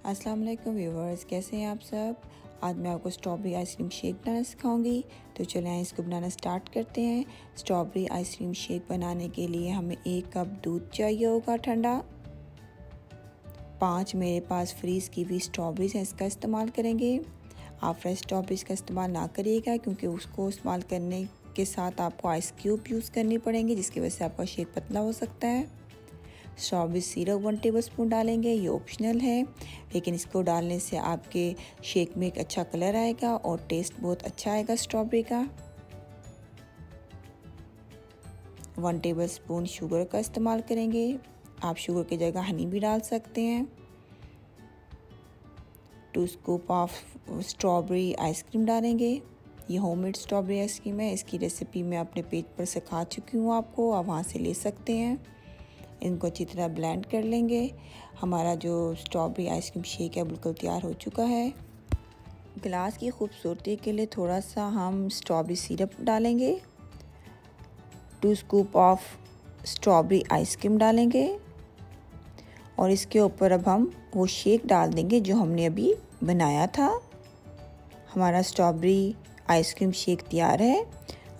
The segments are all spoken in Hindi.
अस्सलाम वालेकुम व्यूवर्स, कैसे हैं आप सब। आज मैं आपको स्ट्रॉबेरी आइसक्रीम शेक बनाना सिखाऊंगी। तो चलें इसको बनाना स्टार्ट करते हैं। स्ट्रॉबेरी आइसक्रीम शेक बनाने के लिए हमें 1 कप दूध चाहिए होगा ठंडा। 5 मेरे पास फ्रीज़ की हुई स्ट्रॉबेरीज हैं, इसका इस्तेमाल करेंगे। आप फ्रेश स्ट्रॉबेरीज का इस्तेमाल ना करिएगा क्योंकि उसको इस्तेमाल करने के साथ आपको आइस क्यूब यूज़ करनी पड़ेंगी, जिसकी वजह से आपका शेक पतला हो सकता है। स्ट्रॉबेरी सिरप 1 टेबलस्पून डालेंगे, ये ऑप्शनल है, लेकिन इसको डालने से आपके शेक में एक अच्छा कलर आएगा और टेस्ट बहुत अच्छा आएगा स्ट्रॉबेरी का। 1 टेबलस्पून शुगर का इस्तेमाल करेंगे, आप शुगर की जगह हनी भी डाल सकते हैं। 2 स्कूप ऑफ स्ट्रॉबेरी आइसक्रीम डालेंगे, ये होममेड स्ट्रॉबेरी आइसक्रीम है, इसकी रेसिपी मैं अपने पेज पर सिखा चुकी हूँ आपको, आप वहाँ से ले सकते हैं। इनको अच्छी तरह ब्लेंड कर लेंगे। हमारा जो स्ट्रॉबेरी आइसक्रीम शेक है बिल्कुल तैयार हो चुका है। गिलास की खूबसूरती के लिए थोड़ा सा हम स्ट्रॉबेरी सिरप डालेंगे। 2 स्कूप ऑफ स्ट्रॉबेरी आइसक्रीम डालेंगे और इसके ऊपर अब हम वो शेक डाल देंगे जो हमने अभी बनाया था। हमारा स्ट्रॉबेरी आइसक्रीम शेक तैयार है।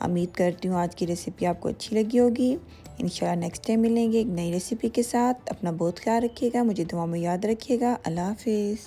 उम्मीद करती हूँ आज की रेसिपी आपको अच्छी लगी होगी। इंशाल्लाह नेक्स्ट टाइम मिलेंगे एक नई रेसिपी के साथ। अपना बहुत ख्याल रखिएगा, मुझे दुआ में याद रखिएगा। अल्लाह हाफिज़।